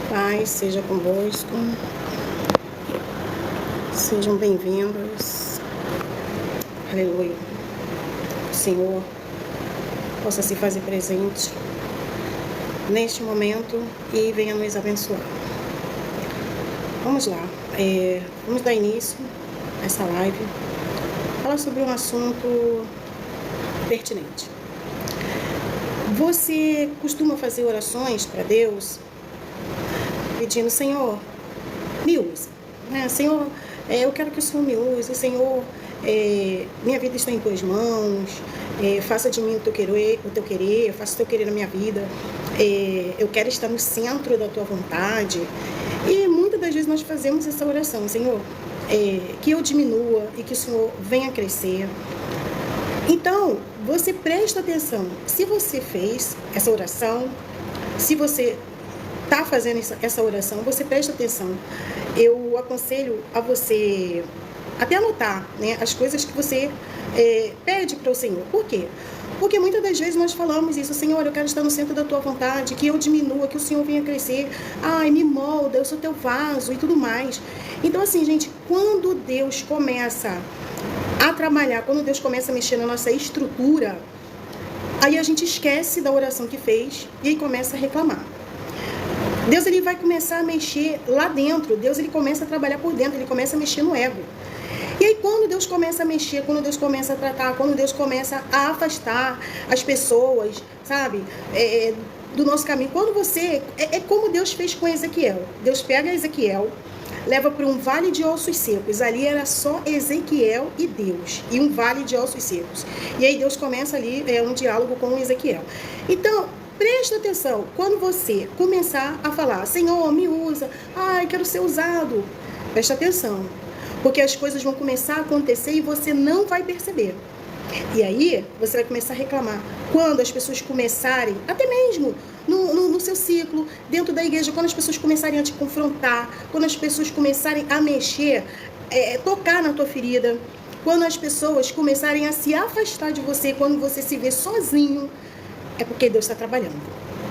Paz seja convosco, sejam bem-vindos, aleluia. O Senhor possa se fazer presente neste momento e venha nos abençoar. Vamos lá, vamos dar início a essa live, falar sobre um assunto pertinente. Você costuma fazer orações para Deus pedindo: Senhor, me use, né? Senhor, eu quero que o Senhor me use. Senhor, minha vida está em tuas mãos, faça de mim o teu querer, faça o teu querer na minha vida, eu quero estar no centro da tua vontade. E muitas das vezes nós fazemos essa oração: Senhor, que eu diminua e que o Senhor venha crescer. Então, você presta atenção, se você fez essa oração, se você está fazendo essa oração, você presta atenção. Eu aconselho a você até anotar, né, as coisas que você pede para o Senhor. Por quê? Porque muitas das vezes nós falamos isso: Senhor, eu quero estar no centro da tua vontade, que eu diminua, que o Senhor venha crescer, ai, me molda, eu sou teu vaso e tudo mais. Então, assim, gente, quando Deus começa a trabalhar, quando Deus começa a mexer na nossa estrutura, aí a gente esquece da oração que fez e aí começa a reclamar. Deus, ele vai começar a mexer lá dentro. Deus, ele começa a trabalhar por dentro, ele começa a mexer no ego. E aí, quando Deus começa a mexer, quando Deus começa a tratar, quando Deus começa a afastar as pessoas, sabe, do nosso caminho, quando você... É como Deus fez com Ezequiel. Deus pega Ezequiel, leva para um vale de ossos secos. Ali era só Ezequiel e Deus, e um vale de ossos secos. E aí Deus começa ali um diálogo com Ezequiel. Então, presta atenção, quando você começar a falar: Senhor, me usa, ai, quero ser usado, presta atenção, porque as coisas vão começar a acontecer e você não vai perceber. E aí você vai começar a reclamar. Quando as pessoas começarem, até mesmo no seu ciclo, dentro da igreja, quando as pessoas começarem a te confrontar, quando as pessoas começarem a mexer, tocar na tua ferida, quando as pessoas começarem a se afastar de você, quando você se vê sozinho, é porque Deus está trabalhando.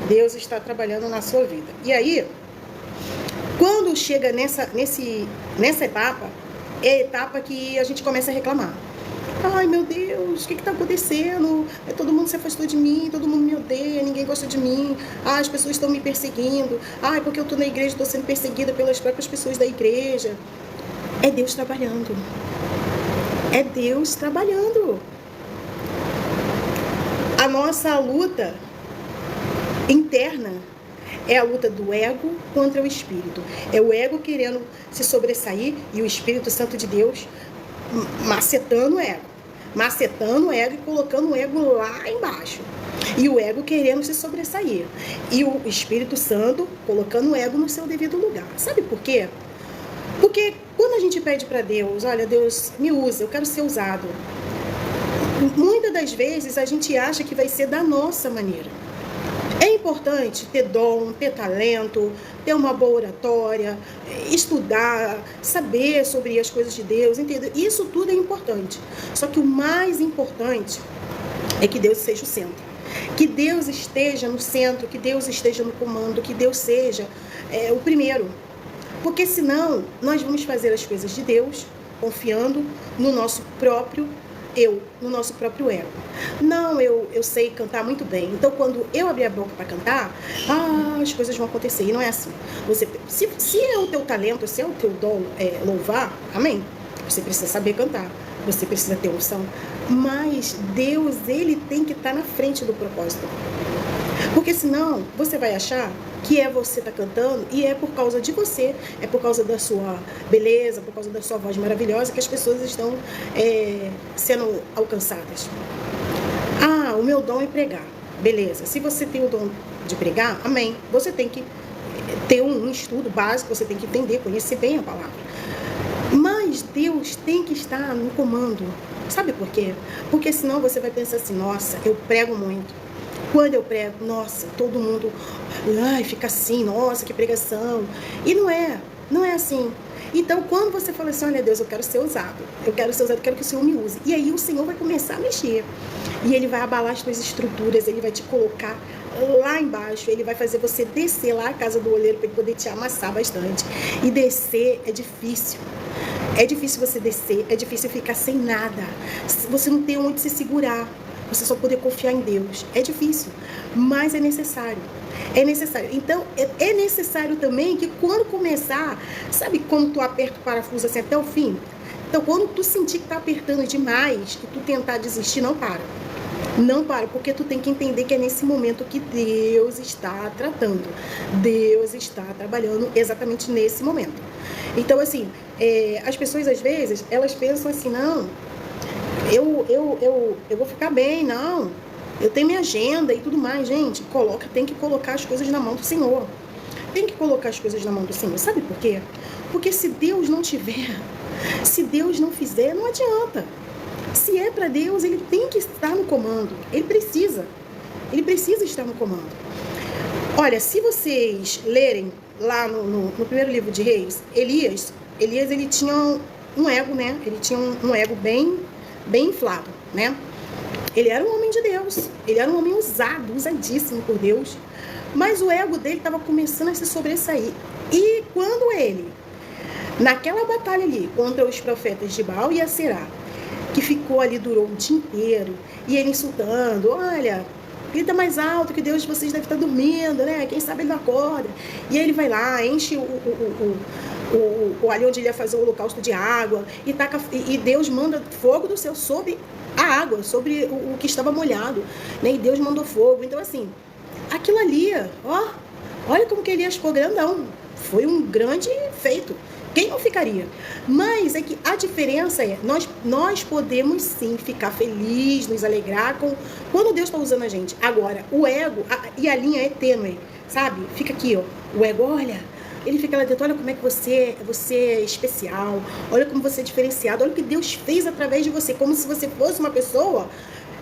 Deus está trabalhando na sua vida. E aí, quando chega nessa etapa, é a etapa que a gente começa a reclamar. Ai, meu Deus, o que está acontecendo? Todo mundo se afastou de mim, todo mundo me odeia, ninguém gosta de mim. Ai, as pessoas estão me perseguindo. Ai, porque eu estou na igreja, estou sendo perseguida pelas próprias pessoas da igreja. É Deus trabalhando. É Deus trabalhando. A nossa luta interna é a luta do ego contra o espírito. É o ego querendo se sobressair e o Espírito Santo de Deus macetando o ego e colocando o ego lá embaixo. E o ego querendo se sobressair. E o Espírito Santo colocando o ego no seu devido lugar. Sabe por quê? Porque quando a gente pede para Deus: olha, Deus, me usa, eu quero ser usado, muitas das vezes a gente acha que vai ser da nossa maneira. É importante ter dom, ter talento, ter uma boa oratória, estudar, saber sobre as coisas de Deus, entendeu? Isso tudo é importante. Só que o mais importante é que Deus seja o centro. Que Deus esteja no centro, que Deus esteja no comando, que Deus seja o primeiro. Porque senão nós vamos fazer as coisas de Deus confiando no nosso próprio no nosso próprio ego. Não, eu sei cantar muito bem, então quando eu abrir a boca para cantar, as coisas vão acontecer. E não é assim. Se é o teu talento, se é o teu dom louvar, amém, você precisa saber cantar, você precisa ter unção, mas Deus, ele tem que estar na frente do propósito. Porque senão você vai achar que você tá cantando e é por causa de você, é por causa da sua beleza, por causa da sua voz maravilhosa que as pessoas estão sendo alcançadas. O meu dom é pregar. Beleza, se você tem o dom de pregar, amém, você tem que ter um estudo básico, você tem que entender, conhecer bem a palavra. Mas Deus tem que estar no comando. Sabe por quê? Porque senão você vai pensar assim: nossa, eu prego muito. Quando eu prego, nossa, todo mundo fica assim, nossa, que pregação. E não é assim. Então, quando você fala assim: olha, Deus, eu quero ser usado, eu quero que o Senhor me use. E aí o Senhor vai começar a mexer. E Ele vai abalar as tuas estruturas, Ele vai te colocar lá embaixo, ele vai fazer você descer lá à casa do oleiro para ele poder te amassar bastante. E descer é difícil. É difícil você descer, é difícil ficar sem nada. Você não tem onde se segurar. Você só poder confiar em Deus. É difícil, mas é necessário. É necessário. Então, é necessário também que quando começar, sabe quando tu aperta o parafuso assim até o fim? Então, quando tu sentir que tá apertando demais, que tu tentar desistir, não para. Não para, porque tu tem que entender que é nesse momento que Deus está tratando. Deus está trabalhando exatamente nesse momento. Então, assim, as pessoas às vezes, elas pensam assim, não, eu vou ficar bem, não. Eu tenho minha agenda e tudo mais, gente. Tem que colocar as coisas na mão do Senhor. Tem que colocar as coisas na mão do Senhor. Sabe por quê? Porque se Deus não tiver, se Deus não fizer, não adianta. Se é para Deus, ele tem que estar no comando. Ele precisa estar no comando. Olha, se vocês lerem lá no primeiro livro de Reis, Elias ele tinha um ego, né? Ele tinha um ego bem inflado, né? Ele era um homem de Deus, ele era um homem usadíssimo por Deus, mas o ego dele estava começando a se sobressair. E quando ele, naquela batalha ali contra os profetas de Baal e Aserá, que ficou ali, durou o dia inteiro, e ele insultando, olha, grita mais alto que Deus de vocês deve estar dormindo, né? Quem sabe ele não acorda. E aí ele vai lá, enche ali onde ele ia fazer o holocausto de água, e Deus manda fogo do céu sobre a água, sobre o que estava molhado, né? E Deus mandou fogo. Então, assim, aquilo ali, ó, olha como que Elias ficou grandão. Foi um grande feito. Quem não ficaria? Mas é que a diferença é, nós podemos sim ficar felizes, nos alegrar quando Deus está usando a gente. Agora, o ego, e a linha é tênue, sabe? Fica aqui, ó, o ego, olha, ele fica lá dentro, olha como é que você é especial, olha como você é diferenciado, olha o que Deus fez através de você, como se você fosse uma pessoa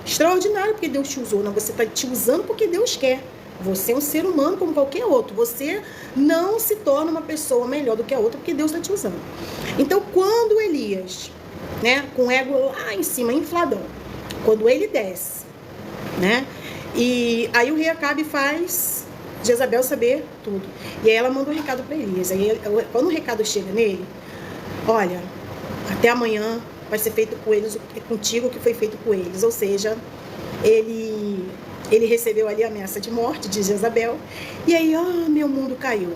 extraordinária porque Deus te usou. Não, você está te usando porque Deus quer. Você é um ser humano como qualquer outro. Você não se torna uma pessoa melhor do que a outra porque Deus está te usando. Então, quando Elias, né, com o ego lá em cima, infladão, quando ele desce, né, e aí o rei Acabe faz Jezabel saber tudo. E aí ela manda um recado para Elias. Aí, quando o recado chega nele, olha, até amanhã vai ser feito com eles, contigo o que foi feito com eles. Ou seja, ele recebeu ali a ameaça de morte de Jezabel. E aí, meu mundo caiu.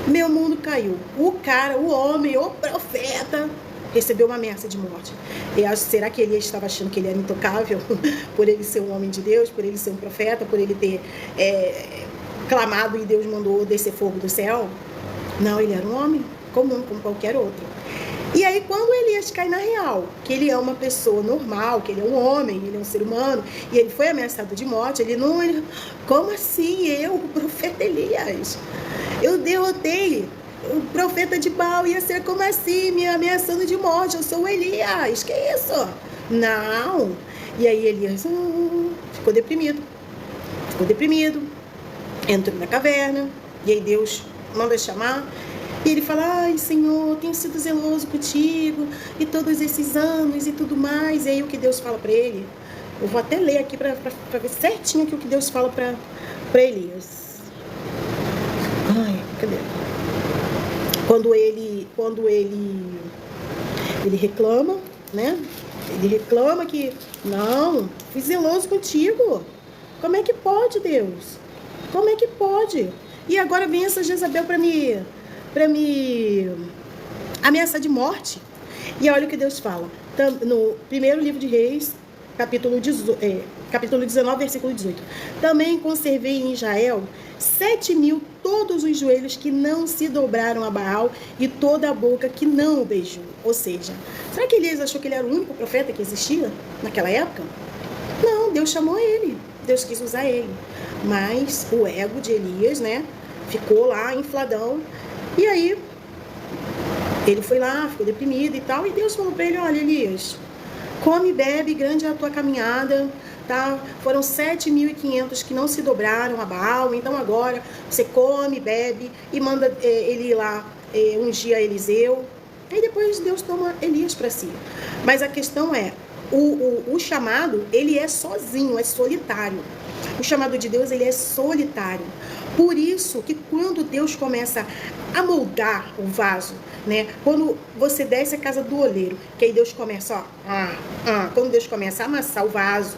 Meu mundo caiu. O cara, o homem, o profeta, recebeu uma ameaça de morte. E será que ele estava achando que ele era intocável? Por ele ser um homem de Deus, por ele ser um profeta, por ele ter clamado e Deus mandou descer fogo do céu? Não, ele era um homem comum, como qualquer outro. E aí, quando Elias cai na real, que ele é uma pessoa normal, que ele é um homem, ele é um ser humano, e ele foi ameaçado de morte, como assim eu, o profeta Elias? Eu derrotei o profeta de Baal, ia ser como assim, me ameaçando de morte, eu sou o Elias, que isso? Não. E aí Elias ficou deprimido, entrou na caverna, e aí Deus manda chamar. E ele fala, ai Senhor, tenho sido zeloso contigo, e todos esses anos e tudo mais. E aí o que Deus fala para ele, eu vou até ler aqui para ver certinho aqui o que Deus fala para Elias. Ai, cadê? Quando ele reclama, né? Ele reclama que, não, fui zeloso contigo. Como é que pode, Deus? Como é que pode? E agora vem essa Jezabel para me ameaçar de morte. E olha o que Deus fala. No primeiro livro de Reis, capítulo 19, versículo 18. Também conservei em Israel 7.000 todos os joelhos que não se dobraram a Baal e toda a boca que não o beijou. Ou seja, será que Elias achou que ele era o único profeta que existia naquela época? Não, Deus chamou ele. Deus quis usar ele. Mas o ego de Elias, né, ficou lá infladão. E aí, ele foi lá, ficou deprimido e tal. E Deus falou para ele, olha Elias, come e bebe, grande é a tua caminhada, tá? Foram 7.500 que não se dobraram a Baal. Então agora você come, bebe e manda ele ir lá ungir a Eliseu. E depois Deus toma Elias para si. Mas a questão é, o chamado, ele é sozinho, é solitário. O chamado de Deus, ele é solitário. Por isso que quando Deus começa a moldar o vaso, né? Quando você desce a casa do oleiro, que aí Deus começa, quando Deus começa a amassar o vaso,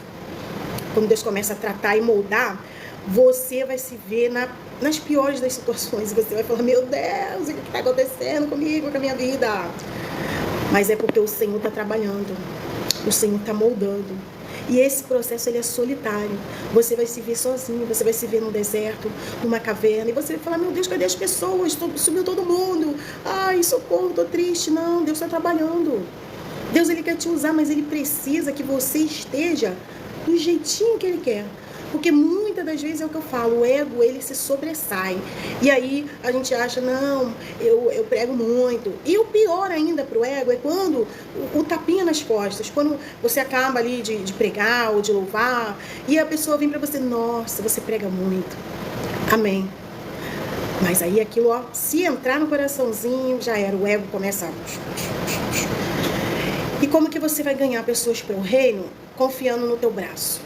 quando Deus começa a tratar e moldar, você vai se ver nas piores das situações. Você vai falar, meu Deus, o que está acontecendo comigo, com a minha vida? Mas é porque o Senhor está trabalhando, o Senhor está moldando. E esse processo, ele é solitário. Você vai se ver sozinho, você vai se ver no deserto, numa caverna, e você vai falar, meu Deus, cadê as pessoas? Sumiu todo mundo. Ai, socorro, tô triste. Não, Deus está trabalhando. Deus, ele quer te usar, mas ele precisa que você esteja do jeitinho que ele quer. Porque muitas das vezes é o que eu falo, o ego, ele se sobressai. E aí a gente acha, não, eu prego muito. E o pior ainda pro ego é quando o tapinha nas costas, quando você acaba ali de pregar ou de louvar, e a pessoa vem pra você, nossa, você prega muito. Amém. Mas aí aquilo, ó, se entrar no coraçãozinho, já era, o ego começa a... E como que você vai ganhar pessoas para o reino? Confiando no teu braço.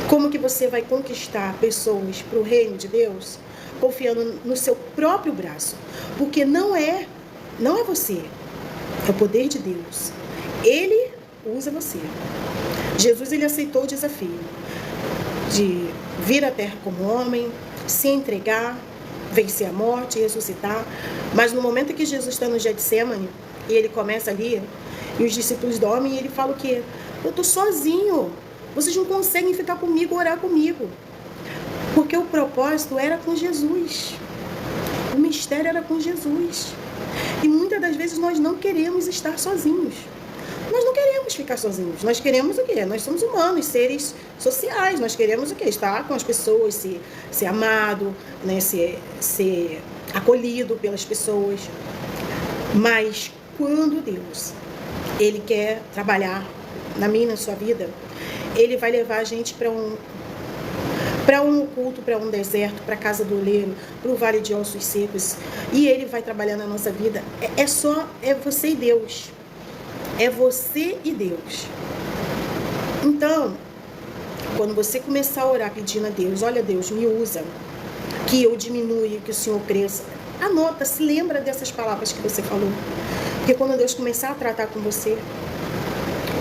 Como que você vai conquistar pessoas para o reino de Deus? Confiando no seu próprio braço. Porque não é você. É o poder de Deus. Ele usa você. Jesus, ele aceitou o desafio de vir à terra como homem, se entregar, vencer a morte, ressuscitar. Mas no momento que Jesus está no Getsemane, e ele começa ali, e os discípulos dormem, e ele fala o quê? Eu estou sozinho. Vocês não conseguem ficar comigo, orar comigo. Porque o propósito era com Jesus. O mistério era com Jesus. E muitas das vezes nós não queremos estar sozinhos. Nós não queremos ficar sozinhos. Nós queremos o quê? Nós somos humanos, seres sociais. Nós queremos o quê? Estar com as pessoas, ser amado, né? ser acolhido pelas pessoas. Mas quando Deus, ele quer trabalhar na minha e na sua vida, ele vai levar a gente para um oculto, para um deserto, para a casa do oleiro, para o vale de ossos secos. E ele vai trabalhar na nossa vida. É você e Deus. É você e Deus. Então, quando você começar a orar pedindo a Deus, olha Deus, me usa, que eu diminua, que o Senhor cresça. Anota, se lembra dessas palavras que você falou. Porque quando Deus começar a tratar com você,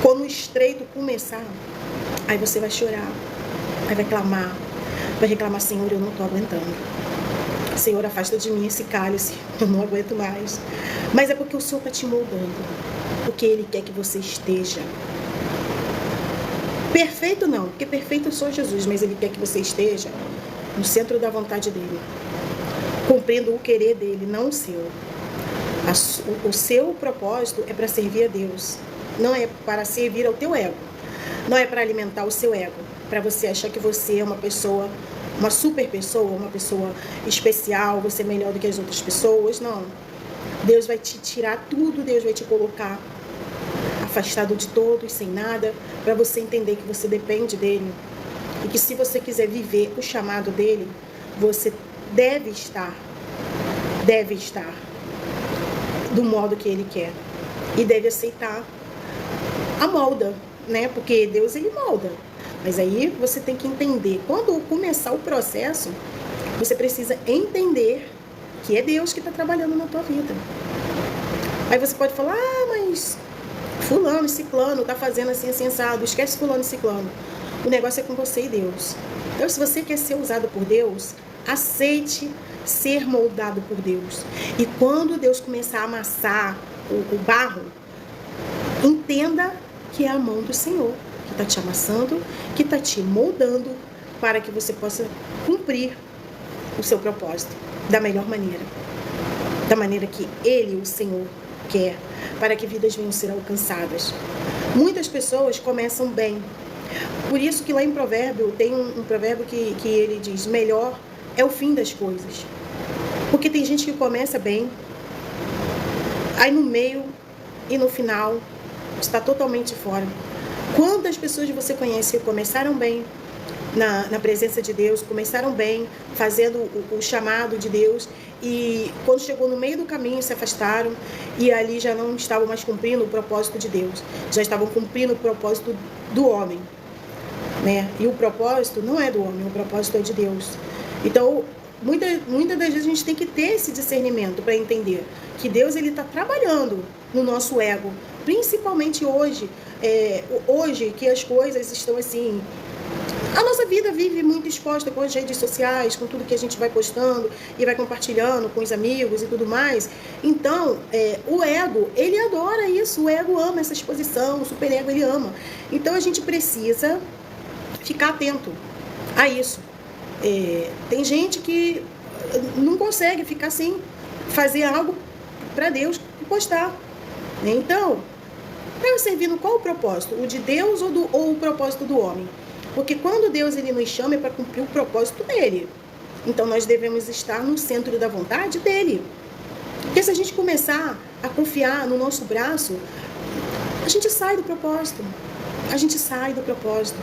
quando o estreito começar, aí você vai chorar, aí vai clamar, vai reclamar, Senhor, eu não estou aguentando. Senhor, afasta de mim esse cálice, eu não aguento mais. Mas é porque o Senhor está te moldando, porque Ele quer que você esteja perfeito, não, porque perfeito eu sou Jesus, mas Ele quer que você esteja no centro da vontade dEle, cumprindo o querer dEle, não o seu. O seu propósito é para servir a Deus, não é para servir ao teu ego, não é para alimentar o seu ego, para você achar que você é uma pessoa, uma super pessoa, uma pessoa especial, você é melhor do que as outras pessoas, não. Deus vai te tirar tudo, Deus vai te colocar afastado de todos, sem nada, para você entender que você depende dEle e que se você quiser viver o chamado dEle, você deve estar do modo que Ele quer e deve aceitar a molda, né? Porque Deus, Ele molda. Mas aí você tem que entender, quando começar o processo, você precisa entender que é Deus que está trabalhando na tua vida. Aí você pode falar, mas fulano e ciclano está fazendo assim, assim, assado. Esquece fulano e ciclano. O negócio é com você e Deus. Então, se você quer ser usado por Deus, aceite ser moldado por Deus. E quando Deus começar a amassar o barro, entenda que é a mão do Senhor que está te amassando, que está te moldando para que você possa cumprir o seu propósito da melhor maneira. Da maneira que Ele, o Senhor, quer, para que vidas venham ser alcançadas. Muitas pessoas começam bem. Por isso que lá em Provérbio, tem um provérbio que ele diz, melhor é o fim das coisas. Porque tem gente que começa bem, aí no meio e no final está totalmente fora. Quantas pessoas você conhece que começaram bem na presença de Deus, começaram bem, fazendo o chamado de Deus, e quando chegou no meio do caminho se afastaram e ali já não estavam mais cumprindo o propósito de Deus, já estavam cumprindo o propósito do homem. né? E o propósito não é do homem, o propósito é de Deus. Então, muitas das vezes a gente tem que ter esse discernimento para entender que Deus ele está trabalhando no nosso ego, principalmente hoje, hoje que as coisas estão assim. A nossa vida vive muito exposta com as redes sociais, com tudo que a gente vai postando e vai compartilhando com os amigos e tudo mais. Então, o ego, ele adora isso, o ego ama essa exposição, o superego ele ama. Então, a gente precisa ficar atento a isso. Tem gente que não consegue ficar sem fazer algo para Deus e postar, né? Então, está servindo qual o propósito? O de Deus ou o propósito do homem? Porque quando Deus ele nos chama é para cumprir o propósito dele. Então nós devemos estar no centro da vontade dele. Porque se a gente começar a confiar no nosso braço, a gente sai do propósito. A gente sai do propósito,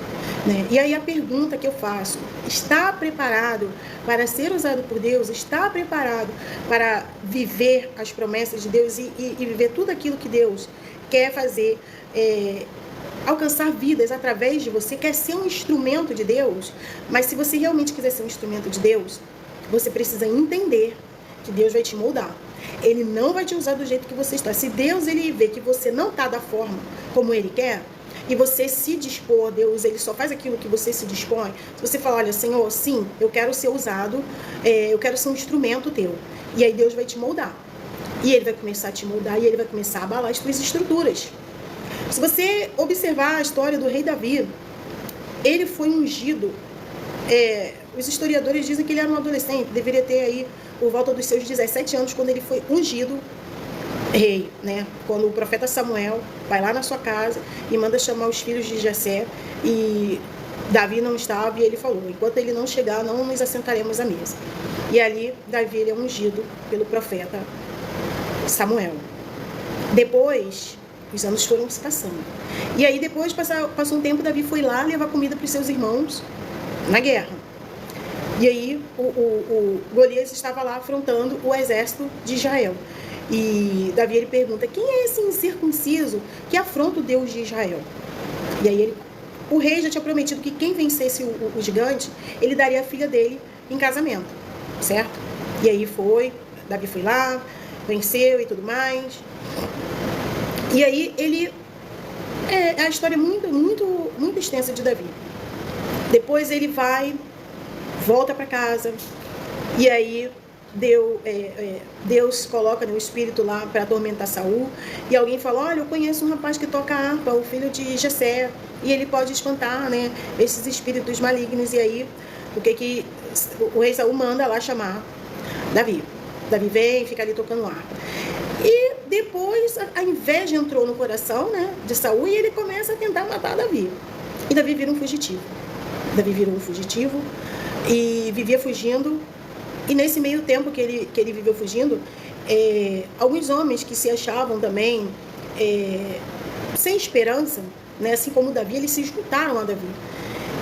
né? E aí a pergunta que eu faço: está preparado para ser usado por Deus? Está preparado para viver as promessas de Deus e viver tudo aquilo que Deus quer fazer, alcançar vidas através de você? Quer ser um instrumento de Deus? Mas se você realmente quiser ser um instrumento de Deus, você precisa entender que Deus vai te moldar. Ele não vai te usar do jeito que você está. Se Deus ele vê que você não está da forma como Ele quer, e você se dispor, Deus ele só faz aquilo que você se dispõe. Se você falar: olha, Senhor, sim, eu quero ser usado, eu quero ser um instrumento teu. E aí Deus vai te moldar. E Ele vai começar a te moldar e Ele vai começar a abalar as tuas estruturas. Se você observar a história do rei Davi, ele foi ungido. Os historiadores dizem que ele era um adolescente, deveria ter aí por volta dos seus 17 anos, quando ele foi ungido rei, né? Quando o profeta Samuel vai lá na sua casa e manda chamar os filhos de Jessé, e Davi não estava, e ele falou: enquanto ele não chegar, não nos assentaremos à mesa. E ali Davi ele é ungido pelo profeta Samuel. Depois os anos foram se passando, e aí depois passou um tempo, Davi foi lá levar comida para os seus irmãos na guerra. E aí o Golias estava lá afrontando o exército de Israel. E Davi ele pergunta: quem é esse incircunciso que afronta o Deus de Israel? E aí o rei já tinha prometido que quem vencesse o gigante, ele daria a filha dele em casamento, certo? E aí Davi foi lá, venceu e tudo mais. E aí a história é muito extensa de Davi. Depois ele volta para casa, e aí Deus coloca o espírito lá para atormentar Saul, e alguém fala: olha, eu conheço um rapaz que toca harpa, o filho de Jessé, e ele pode espantar, né, esses espíritos malignos. E aí o rei Saul manda lá chamar Davi. Davi vem, fica ali tocando harpa. E depois a inveja entrou no coração, né, de Saul, e ele começa a tentar matar Davi. E Davi vira um fugitivo. Davi virou um fugitivo e vivia fugindo. E nesse meio tempo que ele viveu fugindo, alguns homens que se achavam também sem esperança, né, assim como Davi, eles se juntaram a Davi.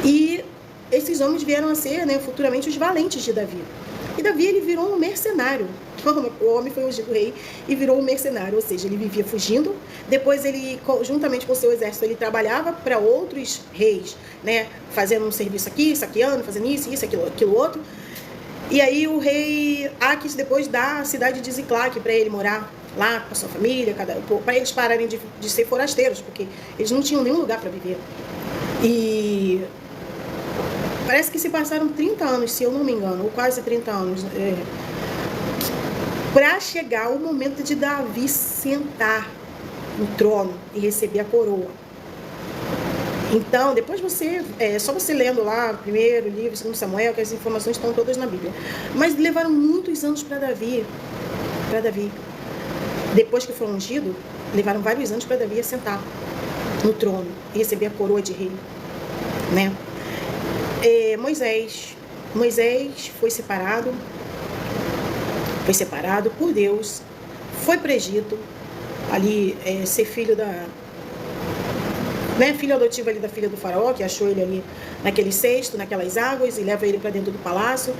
E esses homens vieram a ser, né, futuramente os valentes de Davi. E Davi ele virou um mercenário. O homem foi ungido rei e virou um mercenário, ou seja, ele vivia fugindo. Depois ele, juntamente com o seu exército, ele trabalhava para outros reis, né, fazendo um serviço aqui, saqueando, fazendo isso, aquilo outro. E aí o rei Aquis depois dá a cidade de Ziclague para ele morar lá com a sua família, para eles pararem de ser forasteiros, porque eles não tinham nenhum lugar para viver. E parece que se passaram 30 anos, se eu não me engano, ou quase 30 anos, para chegar o momento de Davi sentar no trono e receber a coroa. Então, depois só você lendo lá, primeiro livro, segundo Samuel, que as informações estão todas na Bíblia. Mas levaram muitos anos para Davi. Depois que foi ungido, levaram vários anos para Davi sentar no trono e receber a coroa de rei, né? Moisés foi separado por Deus, foi para o Egito, ali ser filho filho adotivo ali da filha do faraó, que achou ele ali naquele cesto, naquelas águas, e leva ele para dentro do palácio.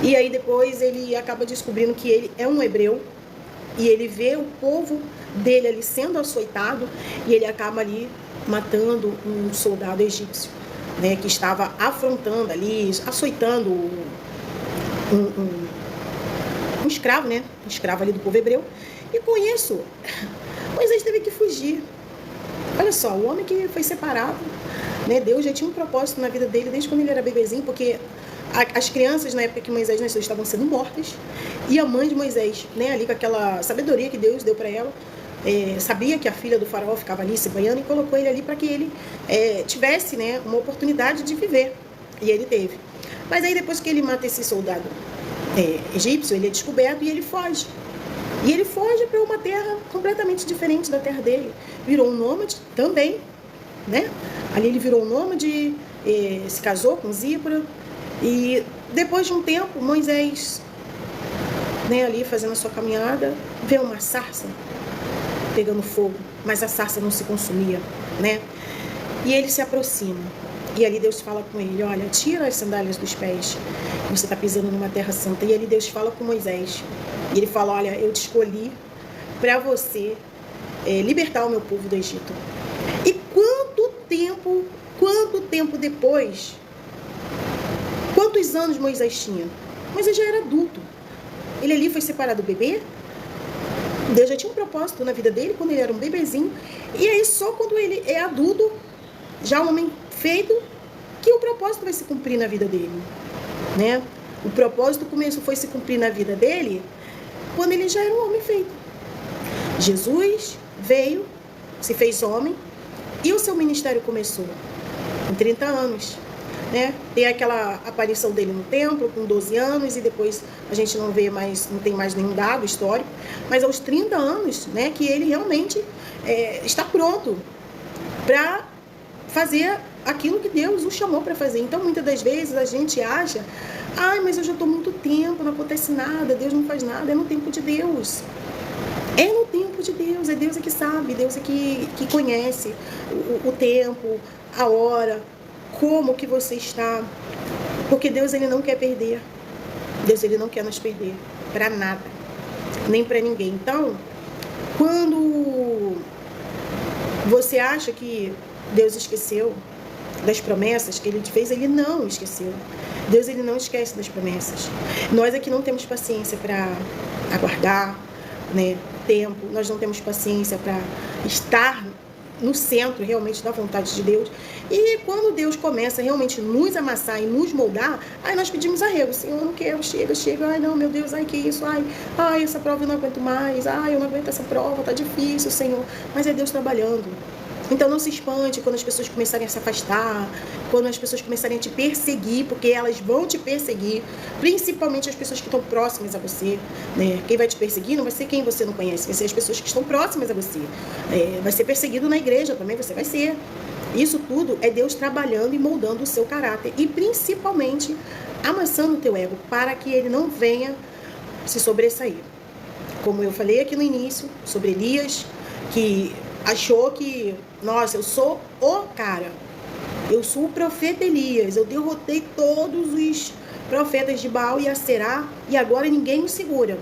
E aí depois ele acaba descobrindo que ele é um hebreu, e ele vê o povo dele ali sendo açoitado, e ele acaba ali matando um soldado egípcio. né, que estava afrontando ali, açoitando um escravo, né? Um escravo ali do povo hebreu. E com isso, Moisés teve que fugir. Olha só, o homem que foi separado, né? Deus já tinha um propósito na vida dele desde quando ele era bebezinho, porque as crianças na época que Moisés nasceu estavam sendo mortas, e a mãe de Moisés, né, ali com aquela sabedoria que Deus deu para ela, sabia que a filha do faraó ficava ali se banhando e colocou ele ali para que ele tivesse, né, uma oportunidade de viver. E ele teve. Mas aí depois que ele mata esse soldado egípcio, ele é descoberto e ele foge. E ele foge para uma terra completamente diferente da terra dele. Virou um nômade também, né? Ali ele virou um nômade, se casou com Zípora. E depois de um tempo, Moisés, né, ali fazendo a sua caminhada, vê uma sarça pegando fogo, mas a sarça não se consumia, né? E ele se aproxima. E ali Deus fala com ele, olha, tira as sandálias dos pés, você está pisando numa terra santa. E ali Deus fala com Moisés. E ele fala, olha, eu te escolhi para você libertar o meu povo do Egito. E quanto tempo depois, quantos anos Moisés tinha? Moisés já era adulto. Ele ali foi separado do bebê. Deus já tinha um propósito na vida dele quando ele era um bebezinho. E aí só quando ele é adulto, já um homem feito, que o propósito vai se cumprir na vida dele, né? O propósito foi se cumprir na vida dele quando ele já era um homem feito. Jesus veio, se fez homem, e o seu ministério começou com 30 anos, né? Tem aquela aparição dele no templo com 12 anos, e depois a gente não vê mais, não tem mais nenhum dado histórico, mas aos 30 anos, né, que ele realmente está pronto para fazer aquilo que Deus o chamou para fazer. Então, muitas das vezes a gente acha, mas eu já estou muito tempo, não acontece nada, Deus não faz nada. É no tempo de Deus. É no tempo de Deus, é Deus que sabe, Deus é que conhece o tempo, a hora, como que você está. Porque Deus, ele não quer perder. Deus, ele não quer nos perder para nada, nem para ninguém. Então, quando você acha que Deus esqueceu das promessas que ele te fez, ele não esqueceu. Deus, ele não esquece das promessas. Nós aqui não temos paciência para aguardar, né, tempo. Nós não temos paciência para estar no centro realmente da vontade de Deus. E quando Deus começa realmente nos amassar e nos moldar, aí nós pedimos arrego. Senhor, eu não quero, chega. Ai, não, meu Deus, ai, que isso? Ai, essa prova eu não aguento mais. Ai, eu não aguento essa prova, tá difícil, Senhor. Mas é Deus trabalhando. Então não se espante quando as pessoas começarem a se afastar, quando as pessoas começarem a te perseguir, porque elas vão te perseguir, principalmente as pessoas que estão próximas a você, né? Quem vai te perseguir não vai ser quem você não conhece, vai ser as pessoas que estão próximas a você. Vai ser perseguido na igreja também, você vai ser. Isso tudo é Deus trabalhando e moldando o seu caráter e principalmente amassando o teu ego para que ele não venha se sobressair. Como eu falei aqui no início sobre Elias, que achou que, nossa, eu sou o cara, eu sou o profeta Elias, eu derrotei todos os profetas de Baal e Aserá e agora ninguém me segura.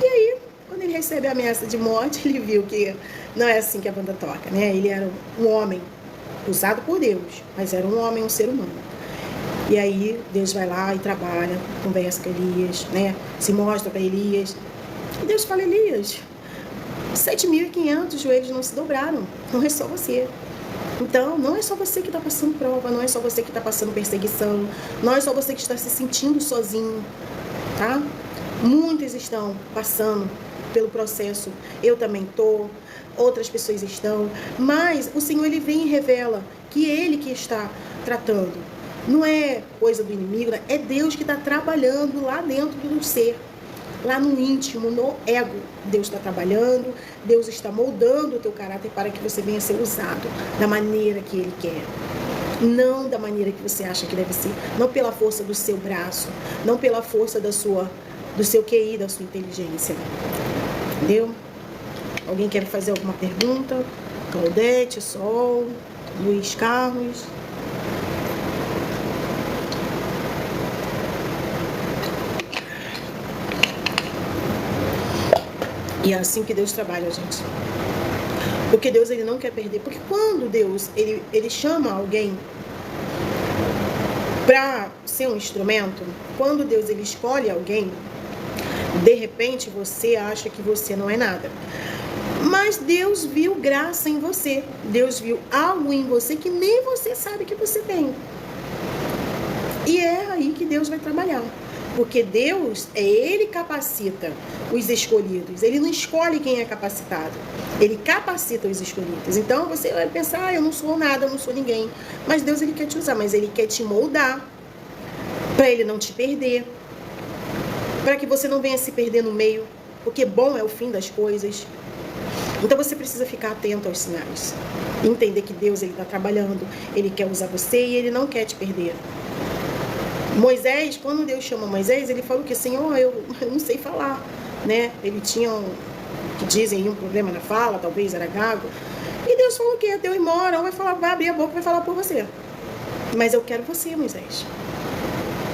E aí, quando ele recebe a ameaça de morte, ele viu que não é assim que a banda toca, né? Ele era um homem usado por Deus, mas era um homem, um ser humano. E aí Deus vai lá e trabalha, conversa com Elias, né? Se mostra para Elias. E Deus fala, Elias, 7.500 joelhos não se dobraram, não é só você. Então, não é só você que está passando prova, não é só você que está passando perseguição, não é só você que está se sentindo sozinho, tá? Muitos estão passando pelo processo, eu também estou, outras pessoas estão, mas o Senhor, ele vem e revela que Ele que está tratando. Não é coisa do inimigo, né? É Deus que está trabalhando lá dentro do ser. Lá no íntimo, no ego, Deus está trabalhando, Deus está moldando o teu caráter para que você venha ser usado da maneira que Ele quer. Não da maneira que você acha que deve ser. Não pela força do seu braço, não pela força do seu QI, da sua inteligência. Entendeu? Alguém quer fazer alguma pergunta? Claudete, Sol, Luiz Carlos... E é assim que Deus trabalha, gente. Porque Deus, ele não quer perder. Porque quando Deus, ele chama alguém, Para ser um instrumento, quando Deus ele escolhe alguém, de repente você acha que você não é nada. Mas Deus viu graça em você. Deus viu algo em você que nem você sabe que você tem. E é aí que Deus vai trabalhar. Porque Deus, Ele capacita os escolhidos. Ele não escolhe quem é capacitado. Ele capacita os escolhidos. Então você vai pensar, eu não sou nada, eu não sou ninguém. Mas Deus, Ele quer te usar, mas Ele quer te moldar. Para Ele não te perder. Para que você não venha se perder no meio. Porque bom é o fim das coisas. Então você precisa ficar atento aos sinais. Entender que Deus, Ele está trabalhando. Ele quer usar você e Ele não quer te perder. Moisés, quando Deus chama Moisés, ele falou que, Senhor, eu não sei falar, né? Ele tinha, que dizem, um problema na fala, talvez era gago. E Deus falou que deu embora, vai falar, vai abrir a boca e vai falar por você. Mas eu quero você, Moisés.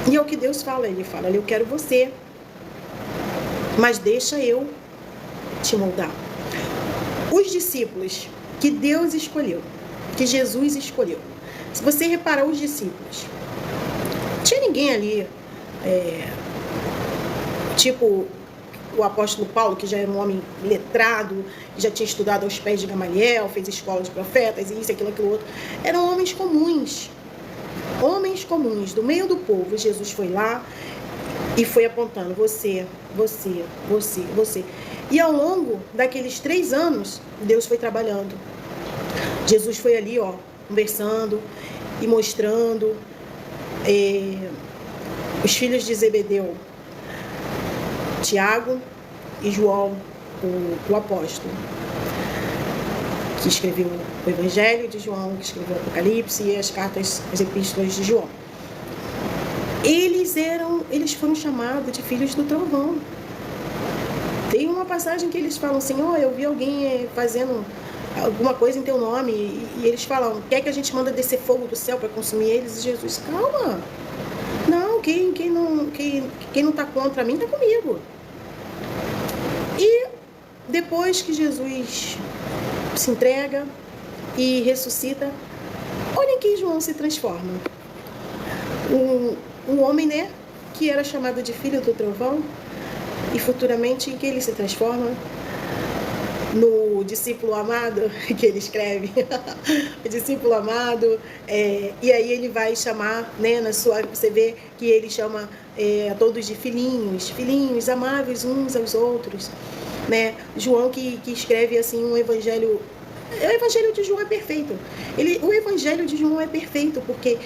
E é o que Deus fala, Ele fala, eu quero você. Mas deixa eu te moldar. Os discípulos que Deus escolheu, que Jesus escolheu. Se você reparar os discípulos, tinha ninguém ali, tipo o apóstolo Paulo, que já era um homem letrado, que já tinha estudado aos pés de Gamaliel, fez escola de profetas, e isso, aquilo, aquilo outro. Eram homens comuns, do meio do povo. Jesus foi lá e foi apontando, você. E ao longo daqueles 3 anos, Deus foi trabalhando. Jesus foi ali, conversando e mostrando. Os filhos de Zebedeu, Tiago e João, o apóstolo, que escreveu o Evangelho de João, que escreveu o Apocalipse e as cartas, as epístolas de João. Eles foram chamados de filhos do trovão. Tem uma passagem que eles falam, Senhor, eu vi alguém fazendo alguma coisa em teu nome, e eles falam, quer que a gente manda descer fogo do céu para consumir eles? E Jesus, calma, não, quem não está contra mim está comigo. E depois que Jesus se entrega e ressuscita, olha em que João se transforma. Um homem, né, que era chamado de filho do trovão, e futuramente em que ele se transforma? No discípulo amado, que ele escreve, o discípulo amado, e aí ele vai chamar, né, você vê que ele chama a todos de filhinhos, amáveis uns aos outros, né? João que escreve assim um evangelho, o evangelho de João é perfeito, o evangelho de João é perfeito, porque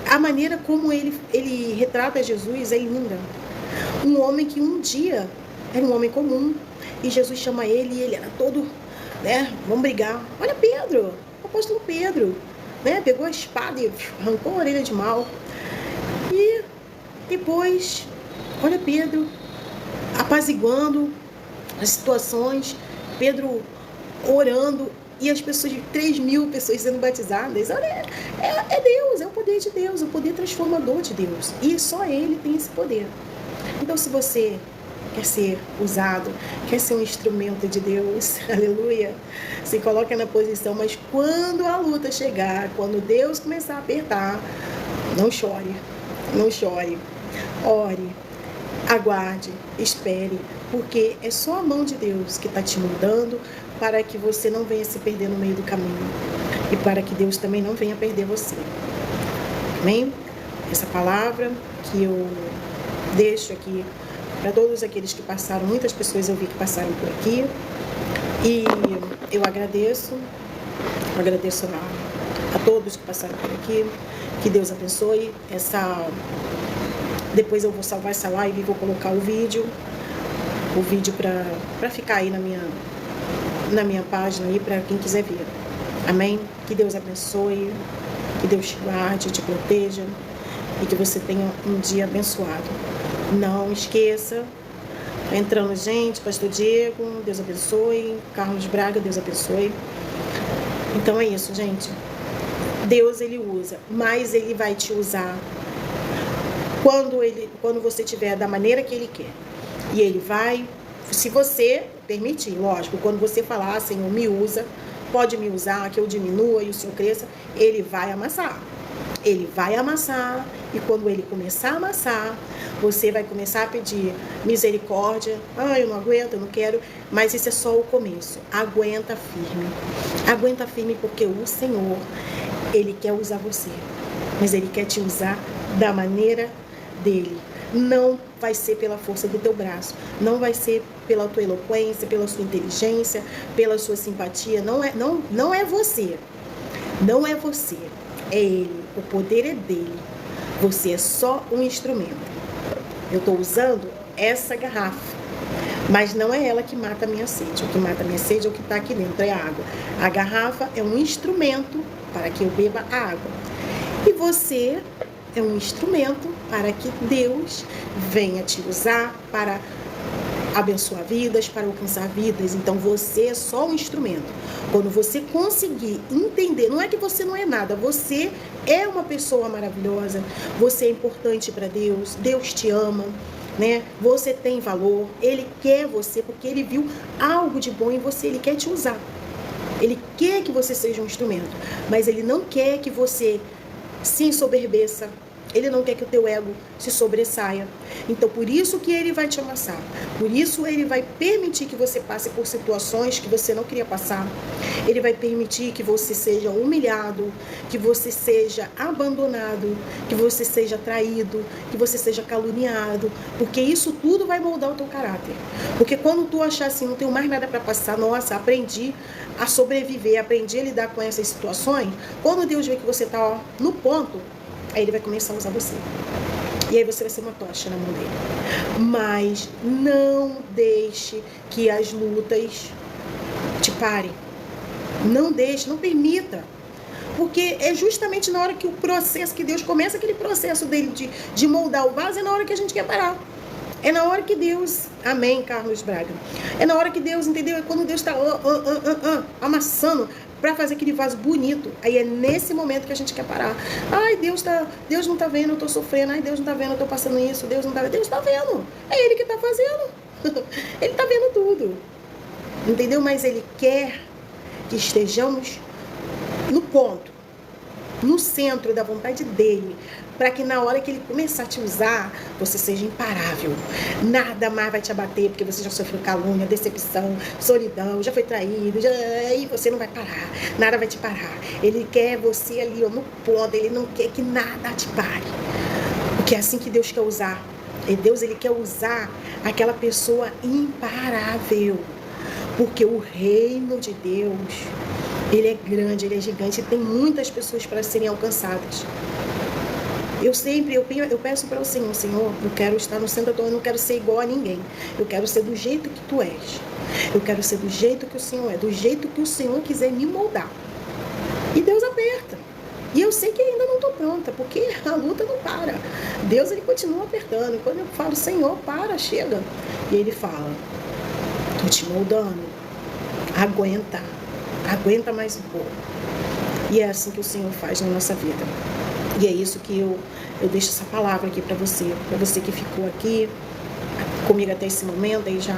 a maneira como ele retrata Jesus é linda. Um homem que um dia era um homem comum, e Jesus chama ele, e ele era todo, né, vamos brigar. Olha Pedro, o apóstolo Pedro, né, pegou a espada e arrancou a orelha de mal. E depois, olha Pedro apaziguando as situações, Pedro orando, e as pessoas, 3.000 pessoas sendo batizadas. Olha, é Deus, é o poder de Deus, o poder transformador de Deus. E só Ele tem esse poder. Então, se você quer ser usado, quer ser um instrumento de Deus, aleluia, se coloca na posição, mas quando a luta chegar, quando Deus começar a apertar, não chore, ore, aguarde, espere, porque é só a mão de Deus que está te mudando, para que você não venha se perder no meio do caminho, e para que Deus também não venha perder você. Amém? Essa palavra que eu deixo aqui para todos aqueles que passaram, muitas pessoas eu vi que passaram por aqui, e eu agradeço a todos que passaram por aqui, que Deus abençoe. Depois eu vou salvar essa live e vou colocar o vídeo para ficar aí na minha página aí, para quem quiser ver. Amém? Que Deus abençoe, que Deus te guarde, te proteja, e que você tenha um dia abençoado. Não esqueça, entrando gente, Pastor Diego, Deus abençoe, Carlos Braga, Deus abençoe. Então é isso, gente. Deus, Ele usa, mas Ele vai te usar quando você estiver da maneira que Ele quer. E Ele vai, se você permitir, lógico, quando você falar, Senhor, me usa, pode me usar, que eu diminua e o Senhor cresça, Ele vai amassar. Ele vai amassar, e quando ele começar a amassar, você vai começar a pedir misericórdia. Eu não aguento, eu não quero. Mas isso é só o começo. Aguenta firme. Aguenta firme, porque o Senhor, Ele quer usar você. Mas Ele quer te usar da maneira dele. Não vai ser pela força do teu braço. Não vai ser pela tua eloquência, pela sua inteligência, pela sua simpatia. Não é você. Não é você. É Ele. O poder é dele. Você é só um instrumento. Eu estou usando essa garrafa, mas não é ela que mata a minha sede. O que mata a minha sede é o que está aqui dentro, é a água. A garrafa é um instrumento para que eu beba a água. E você é um instrumento para que Deus venha te usar para abençoar vidas, para alcançar vidas. Então você é só um instrumento. Quando você conseguir entender, não é que você não é nada, você é uma pessoa maravilhosa, você é importante para Deus, Deus te ama, né? Você tem valor, Ele quer você porque Ele viu algo de bom em você, Ele quer te usar. Ele quer que você seja um instrumento, mas Ele não quer que você se ensoberbeça. Ele não quer que o teu ego se sobressaia. Então, por isso que ele vai te amassar. Por isso ele vai permitir que você passe por situações que você não queria passar. Ele vai permitir que você seja humilhado, que você seja abandonado, que você seja traído, que você seja caluniado. Porque isso tudo vai moldar o teu caráter. Porque quando tu achar assim, não tenho mais nada para passar, nossa, aprendi a sobreviver, aprendi a lidar com essas situações. Quando Deus vê que você está no ponto, aí ele vai começar a usar você. E aí você vai ser uma tocha na mão dele. Mas não deixe que as lutas te parem. Não deixe, não permita. Porque é justamente na hora que o processo, que Deus começa aquele processo dele de moldar o vaso, é na hora que a gente quer parar. É na hora que Deus... Amém, Carlos Braga. É na hora que Deus, entendeu? É quando Deus está amassando para fazer aquele vaso bonito. Aí é nesse momento que a gente quer parar. Ai, Deus não tá vendo, eu tô sofrendo. Ai, Deus não tá vendo, eu tô passando isso. Deus não tá vendo. Deus tá vendo. É Ele que tá fazendo. Ele tá vendo tudo. Entendeu? Mas Ele quer que estejamos no ponto, no centro da vontade dele, para que na hora que ele começar a te usar, você seja imparável. Nada mais vai te abater, porque você já sofreu calúnia, decepção, solidão, já foi traído, e você não vai parar. Nada vai te parar. Ele quer você ali, no ponto, ele não quer que nada te pare. Porque é assim que Deus quer usar. E Deus, ele quer usar aquela pessoa imparável. Porque o reino de Deus, ele é grande, ele é gigante, e tem muitas pessoas para serem alcançadas. Eu peço para o Senhor, Senhor, eu quero estar no centro, eu não quero ser igual a ninguém. Eu quero ser do jeito que Tu és. Eu quero ser do jeito que o Senhor é, do jeito que o Senhor quiser me moldar. E Deus aperta. E eu sei que ainda não estou pronta, porque a luta não para. Deus, ele continua apertando. E quando eu falo, Senhor, para, chega. E ele fala, estou te moldando. Aguenta mais um pouco. E é assim que o Senhor faz na nossa vida. E é isso que eu deixo essa palavra aqui para você que ficou aqui comigo até esse momento, aí já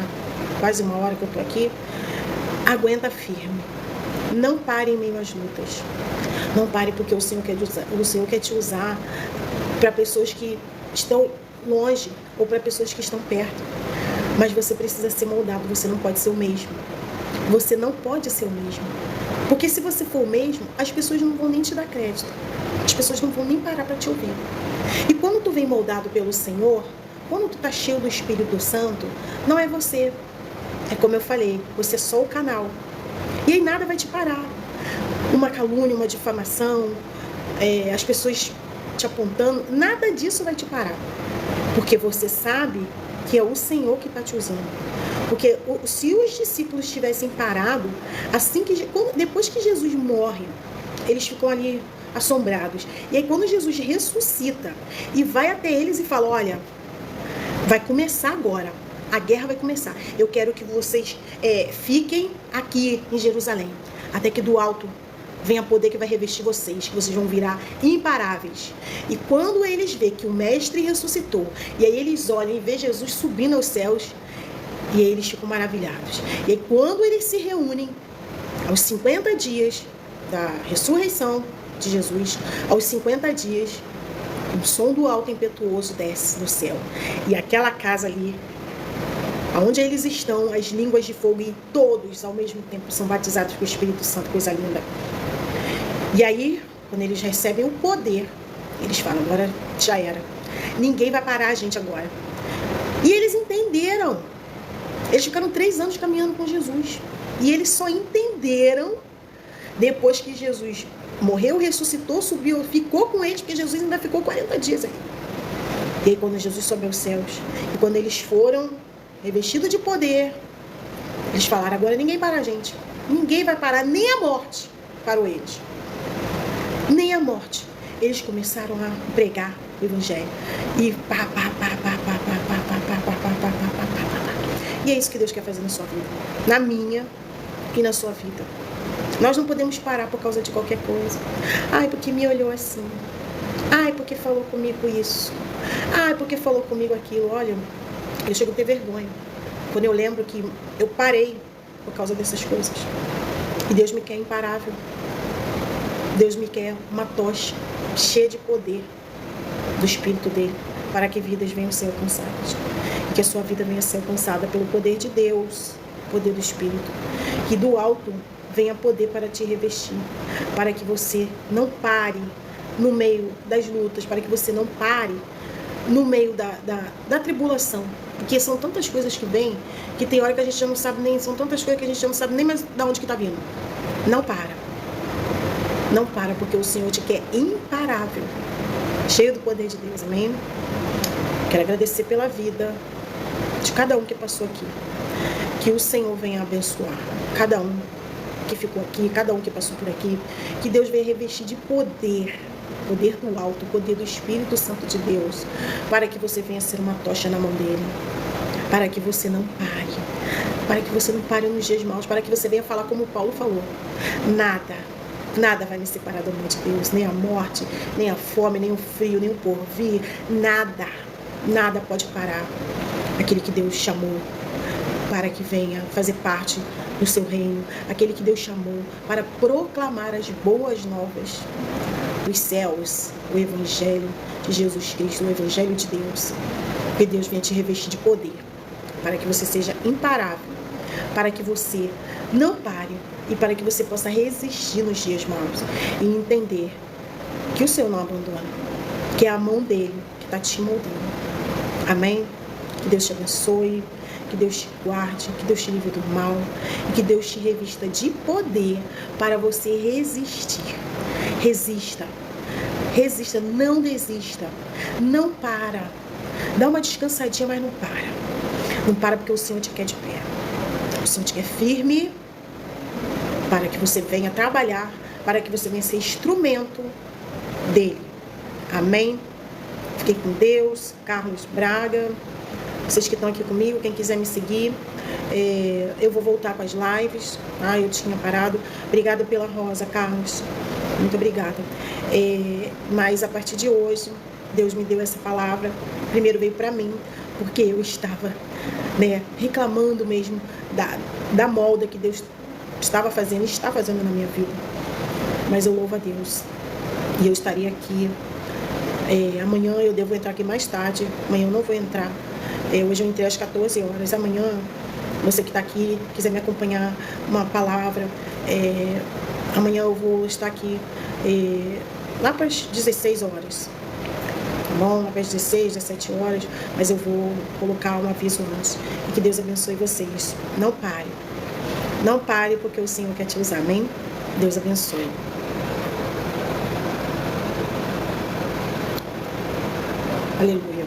quase uma hora que eu tô aqui. Aguenta firme. Não pare em meio às lutas. Não pare, porque o Senhor quer te usar para pessoas que estão longe ou para pessoas que estão perto. Mas você precisa ser moldado, você não pode ser o mesmo. Você não pode ser o mesmo. Porque se você for o mesmo, as pessoas não vão nem te dar crédito. As pessoas não vão nem parar para te ouvir. E quando tu vem moldado pelo Senhor, quando tu tá cheio do Espírito Santo, não é você. É como eu falei, você é só o canal. E aí nada vai te parar. Uma calúnia, uma difamação, as pessoas te apontando, nada disso vai te parar. Porque você sabe que é o Senhor que está te usando. Porque se os discípulos tivessem parado, depois que Jesus morre, eles ficam ali assombrados. E aí quando Jesus ressuscita e vai até eles e fala, olha, vai começar agora, a guerra vai começar. Eu quero que vocês fiquem aqui em Jerusalém, até que do alto venha poder que vai revestir vocês, que vocês vão virar imparáveis. E quando eles veem que o Mestre ressuscitou, e aí eles olham e vê Jesus subindo aos céus, e aí eles ficam maravilhados. E aí quando eles se reúnem, aos 50 dias da ressurreição, de Jesus, aos 50 dias, o som do alto impetuoso desce do céu. E aquela casa ali, onde eles estão, as línguas de fogo, e todos ao mesmo tempo são batizados com o Espírito Santo, coisa linda. E aí, quando eles recebem o poder, eles falam, agora já era. Ninguém vai parar a gente agora. E eles entenderam. Eles ficaram 3 anos caminhando com Jesus. E eles só entenderam depois que Jesus morreu, ressuscitou, subiu, ficou com eles, porque Jesus ainda ficou 40 dias aí. E aí quando Jesus sobe aos céus, e quando eles foram revestidos de poder, eles falaram, agora ninguém para a gente. Ninguém vai parar, nem a morte parou eles. Nem a morte. Eles começaram a pregar o evangelho. E E é isso que Deus quer fazer na sua vida. Na minha e na sua vida. Nós não podemos parar por causa de qualquer coisa. Ai, porque me olhou assim. Ai, porque falou comigo isso. Ai, porque falou comigo aquilo. Olha, eu chego a ter vergonha quando eu lembro que eu parei por causa dessas coisas. E Deus me quer imparável. Deus me quer uma tocha cheia de poder do Espírito dele, para que vidas venham a ser alcançadas. E que a sua vida venha a ser alcançada pelo poder de Deus, poder do Espírito. Que do alto venha poder para te revestir, para que você não pare no meio das lutas, para que você não pare no meio da tribulação. Porque são tantas coisas que vêm, que tem hora que a gente já não sabe nem, são tantas coisas que a gente já não sabe nem mais de onde que está vindo. Não para. Não para, porque o Senhor te quer imparável, cheio do poder de Deus, amém? Quero agradecer pela vida de cada um que passou aqui. Que o Senhor venha abençoar cada um que ficou aqui, cada um que passou por aqui. Que Deus venha revestir de poder, poder do alto, poder do Espírito Santo de Deus, para que você venha ser uma tocha na mão dele, para que você não pare, para que você não pare nos dias maus, para que você venha falar como Paulo falou, nada vai me separar do amor de Deus, nem a morte, nem a fome, nem o frio, nem o porvir, nada pode parar aquele que Deus chamou para que venha fazer parte do seu reino, aquele que Deus chamou para proclamar as boas novas dos céus, o Evangelho de Jesus Cristo, o Evangelho de Deus. Que Deus venha te revestir de poder, para que você seja imparável, para que você não pare e para que você possa resistir nos dias maus e entender que o Senhor não abandona, que é a mão dele que está te moldando. Amém? Que Deus te abençoe, que Deus te guarde, que Deus te livre do mal e que Deus te revista de poder para você resistir. Resista, não desista, não para. Dá uma descansadinha, mas não para. Não para porque o Senhor te quer de pé. O Senhor te quer firme para que você venha trabalhar, para que você venha ser instrumento dele. Amém? Fiquei com Deus, Carlos Braga. Vocês que estão aqui comigo, quem quiser me seguir, eu vou voltar com as lives. Eu tinha parado. Obrigada pela rosa, Carlos. Muito obrigada. Mas a partir de hoje, Deus me deu essa palavra. Primeiro veio para mim, porque eu estava reclamando mesmo da molda que Deus estava fazendo e está fazendo na minha vida. Mas eu louvo a Deus. E eu estarei aqui. Amanhã eu devo entrar aqui mais tarde. Amanhã eu não vou entrar. Hoje eu entrei às 14 horas. Amanhã, você que está aqui, quiser me acompanhar uma palavra, amanhã eu vou estar aqui lá para as 16 horas. Tá bom? Lá para as 16, 17 horas. Mas eu vou colocar um aviso antes. E que Deus abençoe vocês. Não pare. Não pare, porque o Senhor quer te usar. Amém? Deus abençoe. Aleluia.